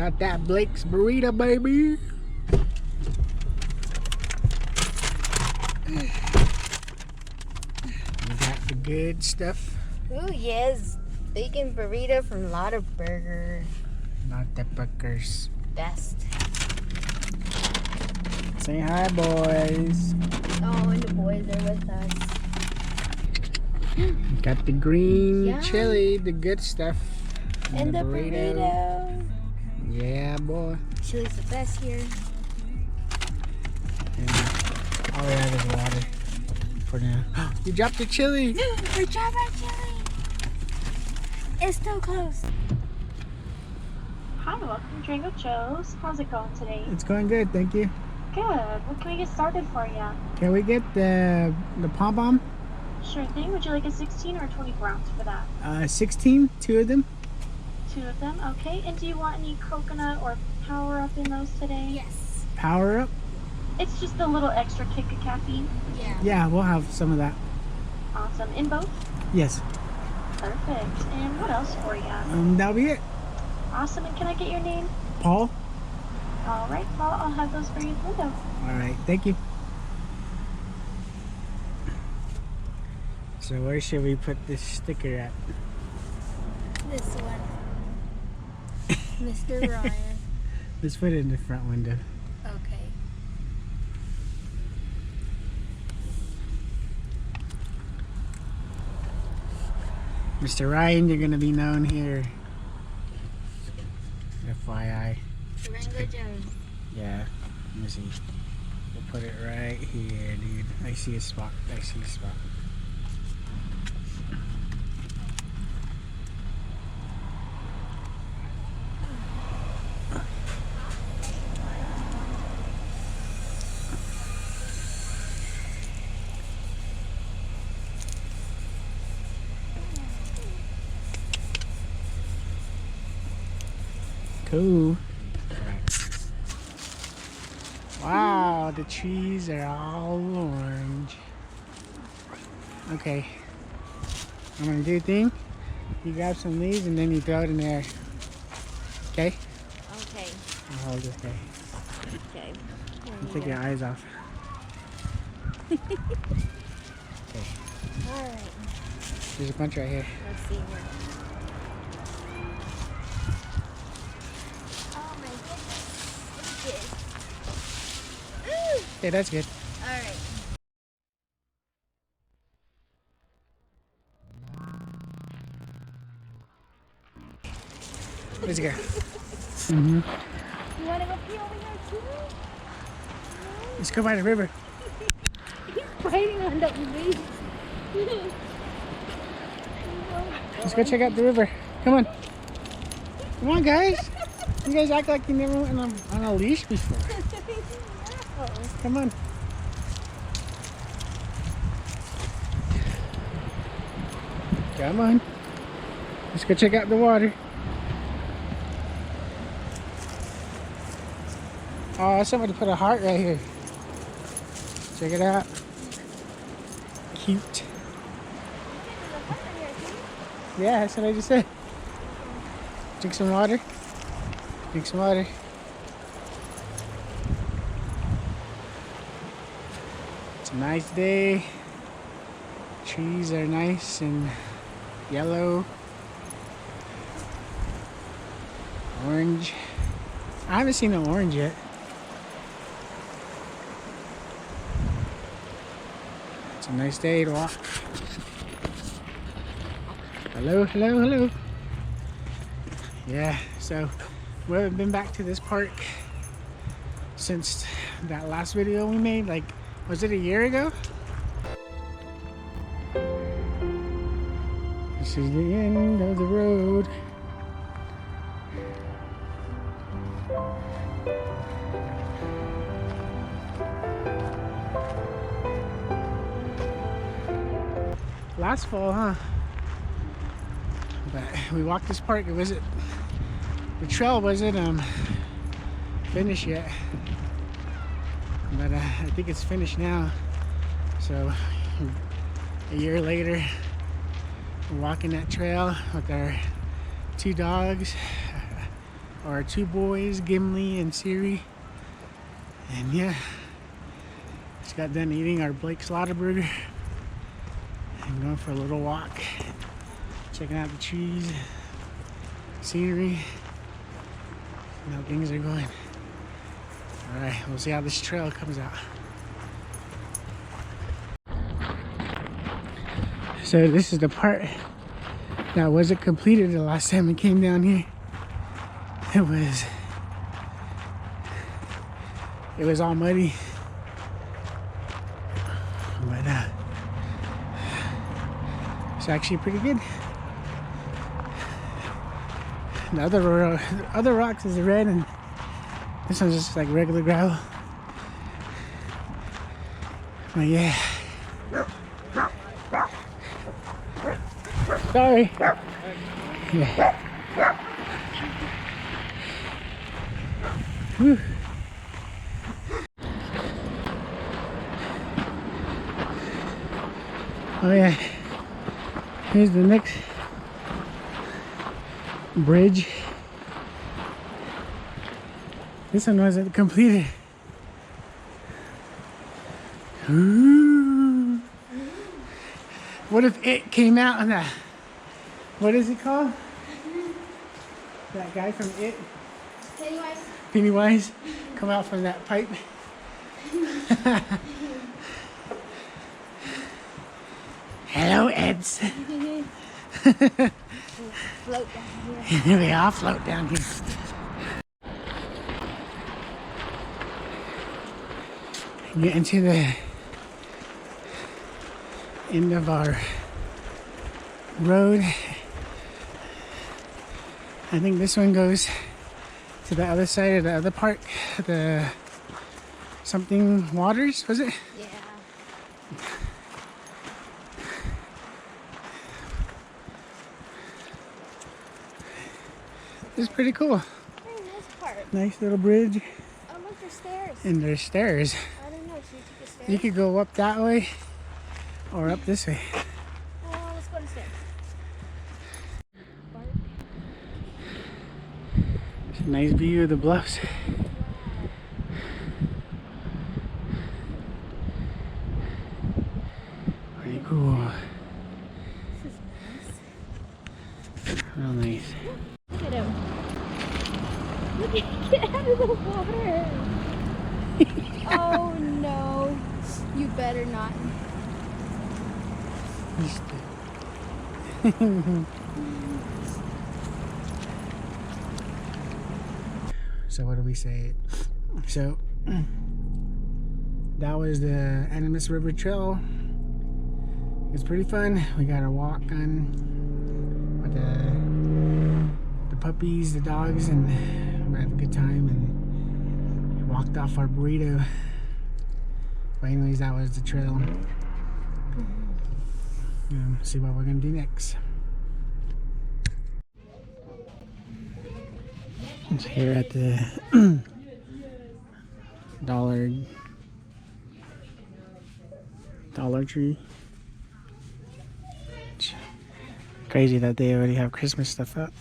Got that Blake's burrito, baby. We got the good stuff. Ooh, yes. Bacon burrito from Lotta Burger. Not the burgers. Best. Say hi, boys. Oh, and the boys are with us. Got the green Yum. chili, the good stuff. And the burrito. Yeah, boy. Chili's the best here. And all we have is water for now. You dropped the chili. We dropped our chili. It's still close. Hi, welcome to Drango Joe's. How's it going today? It's going good, thank you. Good. What can we get started for you? Can we get the pom pom? Sure thing. Would you like a 16 or a 24 ounce for that? 16, two of them. 2 of them, okay. And do you want any coconut or power up in those today? Yes. Power up. It's just a little extra kick of caffeine. Yeah. Yeah, we'll have some of that. Awesome. In both? Yes. Perfect. And what else for you? That'll be it. Awesome. And can I get your name? Paul. All right. Well, I'll have those for you at the window. All right, thank you. So where should we put this sticker at? This one. Mr. Ryan. Let's put it in the front window. Okay. Mr. Ryan, you're gonna be known here. FYI. Durango Jones. Yeah, let me see. We'll put it right here, dude. I see a spot. I see a spot. Cool. Wow, the trees are all orange. Okay. I'm gonna do a thing. You grab some leaves and then you throw it in there. Okay? Okay. I'll hold this guy. Okay. Take your eyes off. Okay. Alright. There's a bunch right here. Let's see here. Oh my goodness. Okay, that's good. Alright. Let's go. You wanna go pee over here too? Let's go by the river. He's biting on the leaves. Let's go check out the river. Come on. Come on, guys. You guys act like you never went on a leash before. Come on. Come on. Let's go check out the water. Oh, somebody put a heart right here. Check it out. Cute. Yeah, that's what I just said. Drink some water. Drink some water. It's a nice day. Trees are nice and yellow. Orange. I haven't seen an orange yet. It's a nice day to walk. Hello, hello, hello. Yeah, so we haven't been back to this park since that last video we made. Like, was it a year ago? This is the end of the road. Last fall, huh? But we walked this park. The trail wasn't finished yet, but I think it's finished now. So a year later, we're walking that trail with our 2 dogs. our two boys, Gimli and Siri. And yeah, just got done eating our Blake Slaughter burger. I'm going for a little walk, checking out the trees, scenery, and how things are going. Alright, we'll see how this trail comes out. So this is the part that wasn't completed the last time we came down here. It was all muddy. But it's actually pretty good. The other rocks is red, and this one's just like regular gravel. But yeah. Sorry. Yeah. Whew. Oh yeah. Here's the next bridge. This one wasn't completed. Ooh. What if it came out on that? What is it called? That guy from It? Pennywise. Pennywise? Come out from that pipe? Hello, Eds. Float down here. We all float down here. Getting to the end of our road. I think this one goes to the other side of the other park, the something waters, was it? Yeah. It's pretty cool. Very nice part. Nice little bridge. Oh, look, there's stairs. And there's stairs. I don't know. Should we take the stairs? You could go up that way or up this way. Well, let's go to stairs. It's a nice view of the bluffs. Pretty cool. This is nice. Real nice. Look at him. Look at get out of the water. Oh no. You better not. So what do we say? So that was the Animus River Trail. It's pretty fun. We got our walk on with the puppies, the dogs, and we had a good time and walked off our burrito. But anyways, that was the trail. See what we're gonna do next. It's here at the Dollar Tree. It's crazy that they already have Christmas stuff up.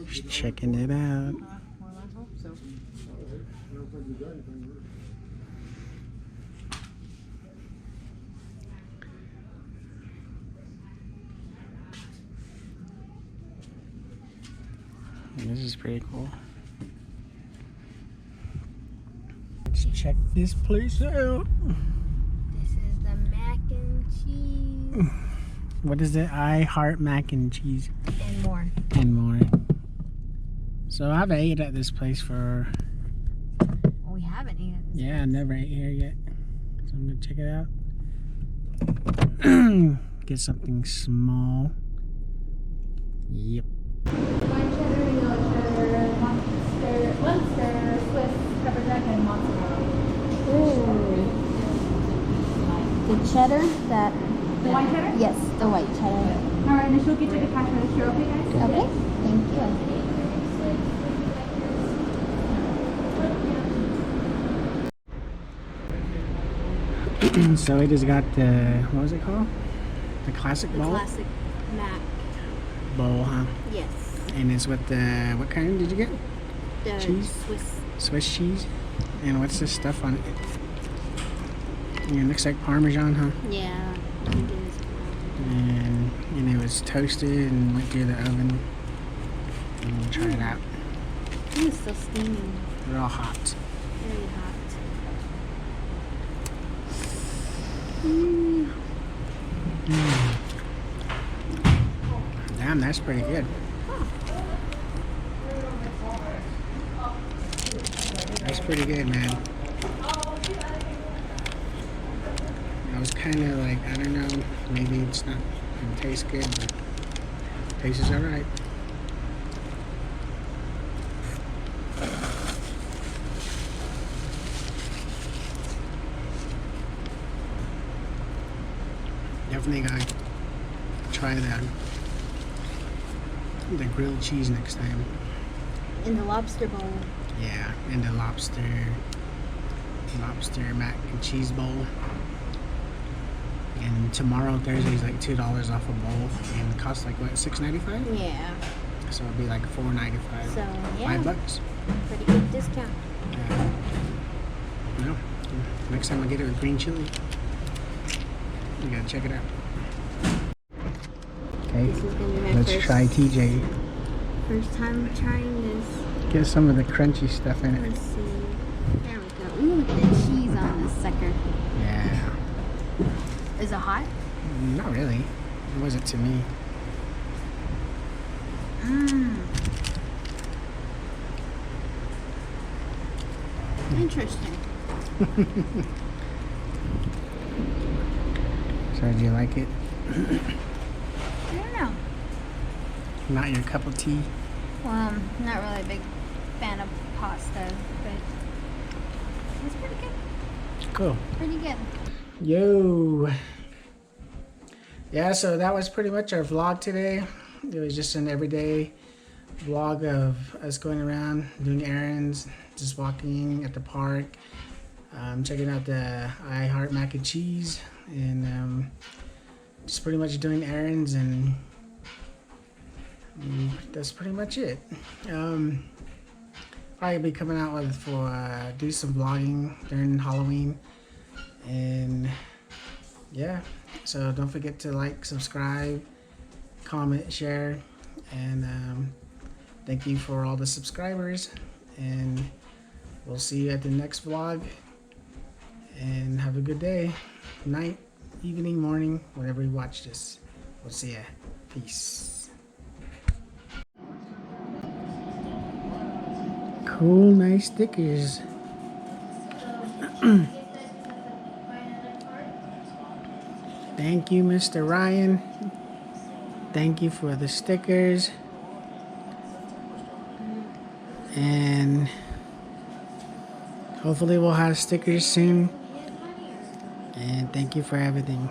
Just checking it out. This is pretty cool. Let's check this place out. This is the mac and cheese. What is it? I heart mac and cheese. And more. And more. So I haven't ate at this place for... Well, we haven't eaten this. Yeah, I never ate here yet. So I'm gonna check it out. Get something small. Yep. White cheddar, yellow cheddar, Munster, Swiss, pepper jack, and mozzarella. Ooh. The cheddar that... The white cheddar? Yes, the white cheddar. Alright, and she'll get you the cash register, okay guys? Okay, thank you. So it has got the, what was it called? The classic The ball? classic mac. bowl, huh? Yes. And it's with the, what kind did you get? The Cheese? Swiss cheese. And what's this stuff on it? Yeah, it looks like Parmesan, huh? Yeah. It is. And it was toasted and went through the oven. And we'll try it out. Ooh, it's still steaming. They're all hot. Very hot. Damn, that's pretty good. That's pretty good, man. I was kind of like, I don't know, maybe it's not, it tastes good, but it tastes alright. Definitely gotta try the grilled cheese next time. In the lobster bowl. Yeah, and the lobster mac and cheese bowl. And tomorrow, Thursday, is like $2 off a bowl, and it costs like what, $6.95? Yeah. So it'll be like $4.95. So yeah. $5. Pretty good discount. No. Next time I get it with green chili, you gotta check it out. Okay, This is gonna be my let's try TJ. first time trying this. Get some of the crunchy stuff in it. Let's see. There we go. Ooh, look at the cheese on this sucker. Yeah. Is it hot? Not really. It wasn't to me. Interesting. So do you like it? I don't know. Not your cup of tea? Well, I'm not really a big fan of pasta, but it's pretty good. Cool. Pretty good. Yo. Yeah, so that was pretty much our vlog today. It was just an everyday vlog of us going around, doing errands, just walking at the park, checking out the I Heart Mac and Cheese, and just pretty much doing errands, and that's pretty much it. Probably be coming out with do some vlogging during Halloween, and yeah, so don't forget to like, subscribe, comment, share, and thank you for all the subscribers, and we'll see you at the next vlog, and have a good day, night, evening, morning, whenever you watch this. We'll see ya. Peace. Cool, nice stickers. Thank you, Mr. Ryan. Thank you for the stickers. And hopefully we'll have stickers soon. And thank you for everything.